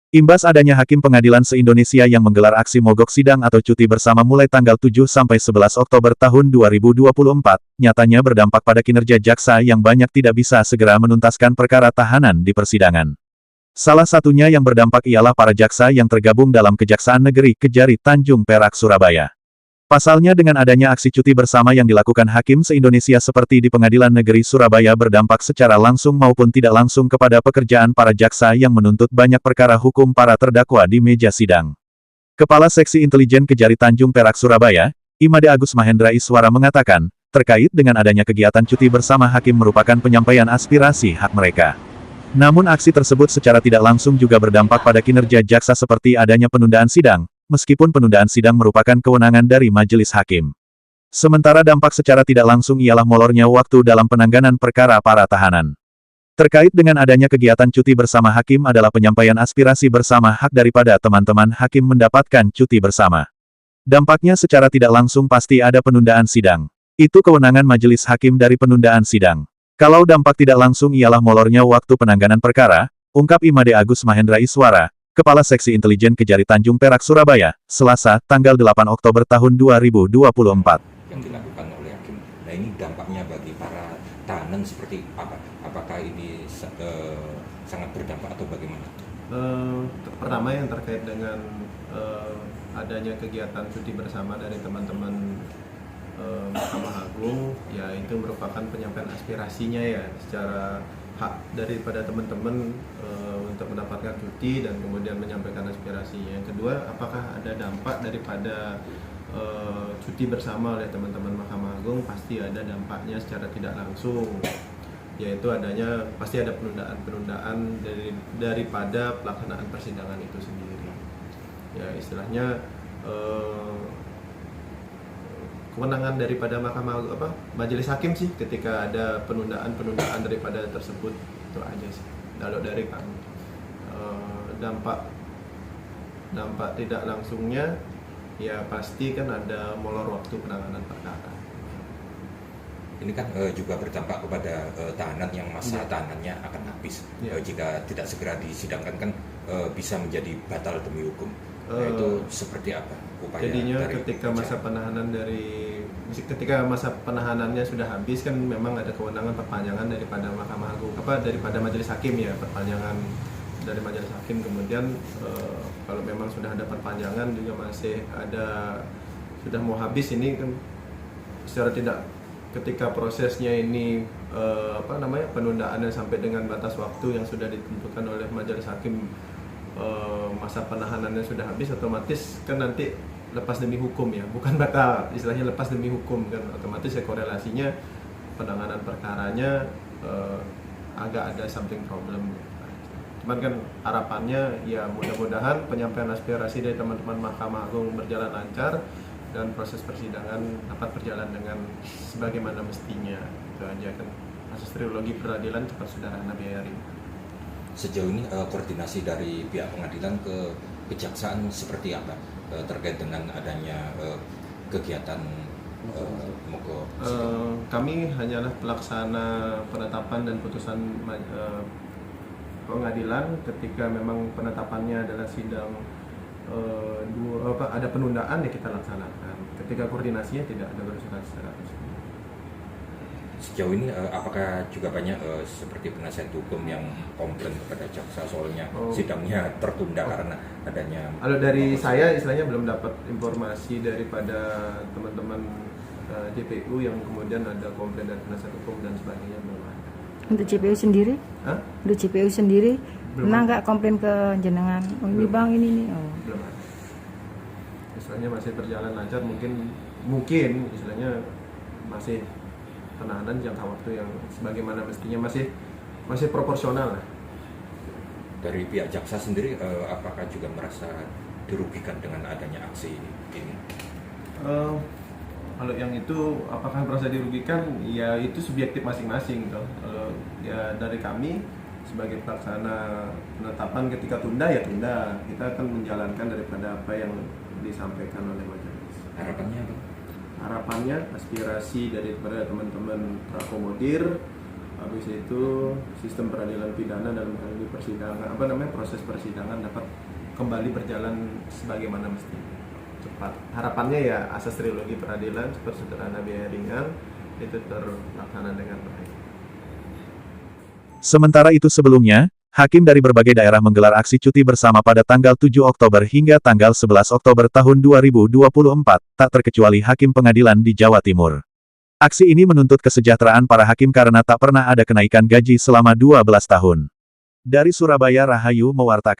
Imbas adanya Hakim Pengadilan se-Indonesia yang menggelar aksi mogok sidang atau cuti bersama mulai tanggal 7 sampai 11 Oktober tahun 2024, nyatanya berdampak pada kinerja jaksa yang banyak tidak bisa segera menuntaskan perkara tahanan di persidangan. Salah satunya yang berdampak ialah para jaksa yang tergabung dalam Kejaksaan Negeri Kejari Tanjung Perak Surabaya. Pasalnya dengan adanya aksi cuti bersama yang dilakukan hakim se-Indonesia seperti di Pengadilan Negeri Surabaya berdampak secara langsung maupun tidak langsung kepada pekerjaan para jaksa yang menuntut banyak perkara hukum para terdakwa di meja sidang. Kepala Seksi Intelijen Kejari Tanjung Perak Surabaya, Imade Agus Mahendra Iswara mengatakan, terkait dengan adanya kegiatan cuti bersama hakim merupakan penyampaian aspirasi hak mereka. Namun aksi tersebut secara tidak langsung juga berdampak pada kinerja jaksa seperti adanya penundaan sidang, meskipun penundaan sidang merupakan kewenangan dari majelis hakim. Sementara dampak secara tidak langsung ialah molornya waktu dalam penanganan perkara para tahanan. Terkait dengan adanya kegiatan cuti bersama hakim adalah penyampaian aspirasi bersama hak daripada teman-teman hakim mendapatkan cuti bersama. Dampaknya secara tidak langsung pasti ada penundaan sidang. Itu kewenangan majelis hakim dari penundaan sidang. Kalau dampak tidak langsung ialah molornya waktu penanganan perkara, ungkap Imade Agus Mahendra Iswara, Kepala Seksi Intelijen Kejari Tanjung Perak Surabaya, Selasa, tanggal 8 Oktober tahun 2024. Yang dilakukan oleh hakim. Nah ini dampaknya bagi para tahanan seperti apa? Apakah ini sangat berdampak atau bagaimana? Pertama yang terkait dengan adanya kegiatan cuti bersama dari teman-teman Mahkamah Agung, ya itu merupakan penyampaian aspirasinya ya secara hak daripada teman-teman untuk mendapatkan cuti dan kemudian menyampaikan aspirasinya. Yang kedua, apakah ada dampak daripada cuti bersama oleh teman-teman Mahkamah Agung? Pasti ada dampaknya secara tidak langsung, yaitu pasti ada penundaan daripada pelaksanaan persidangan itu sendiri. Ya istilahnya kewenangan daripada majelis hakim sih ketika ada penundaan daripada tersebut, itu aja sih kalau dari kami. Dampak tidak langsungnya ya pasti kan ada molor waktu penanganan perkara. Ini kan juga berdampak kepada tahanan yang masa tahanannya akan habis. Jika tidak segera disidangkan kan bisa menjadi batal demi hukum. Itu seperti apa upaya? Jadinya ketika masa penahanannya sudah habis kan memang ada kewenangan perpanjangan daripada Mahkamah Agung, daripada majelis hakim ya, perpanjangan dari majelis hakim. Kemudian kalau memang sudah ada perpanjangan juga masih ada sudah mau habis ini kan secara tidak, ketika prosesnya ini penundaannya sampai dengan batas waktu yang sudah ditentukan oleh majelis hakim, masa penahanannya sudah habis, otomatis kan nanti lepas demi hukum ya, bukan batal, istilahnya lepas demi hukum kan, otomatis ya korelasinya penanganan perkaranya agak ada something problem. Cuman kan harapannya ya mudah-mudahan penyampaian aspirasi dari teman-teman Mahkamah Agung berjalan lancar dan proses persidangan dapat berjalan dengan sebagaimana mestinya. Itu aja kan, kasus trilogi peradilan cepat sederhana biaya ringan. Sejauh ini koordinasi dari pihak pengadilan ke kejaksaan seperti apa terkait dengan adanya kegiatan mogok? Kami hanyalah pelaksana penetapan dan putusan pengadilan ketika memang penetapannya adalah sidang ada penundaan ya kita laksanakan. Ketika koordinasinya tidak ada bersifat secara resmi. Sejauh ini apakah juga banyak seperti penasihat hukum yang komplain kepada jaksa soalnya sidangnya tertunda karena adanya? Kalau dari saya istilahnya belum dapat informasi daripada teman-teman JPU yang kemudian ada komplain dari penasihat hukum dan sebagainya, belum ada. Untuk JPU sendiri? Untuk JPU sendiri pernah nggak komplain ke jenengan? Oh ini bang ini nih. Oh. Belum ada. Istilahnya masih berjalan lancar, mungkin istilahnya masih penahanan jangka waktu yang sebagaimana mestinya masih proporsional lah. Dari pihak jaksa sendiri apakah juga merasa dirugikan dengan adanya aksi ini? Kalau yang itu apakah merasa dirugikan, ya itu subjektif masing-masing gitu. Ya dari kami sebagai pelaksana penetapan, ketika tunda ya tunda, kita akan menjalankan daripada apa yang disampaikan oleh majelis. Harapannya apa? Harapannya aspirasi daripada teman-teman terakomodir, Habis itu sistem peradilan pidana dalam hal ini persidangan, proses persidangan dapat kembali berjalan sebagaimana mestinya, cepat. Harapannya ya asas trilogi peradilan cepat, sederhana, biaya ringan itu terlaksana dengan baik. Sementara itu sebelumnya, hakim dari berbagai daerah menggelar aksi cuti bersama pada tanggal 7 Oktober hingga tanggal 11 Oktober tahun 2024, tak terkecuali hakim pengadilan di Jawa Timur. Aksi ini menuntut kesejahteraan para hakim karena tak pernah ada kenaikan gaji selama 12 tahun. Dari Surabaya, Rahayu mewartakan.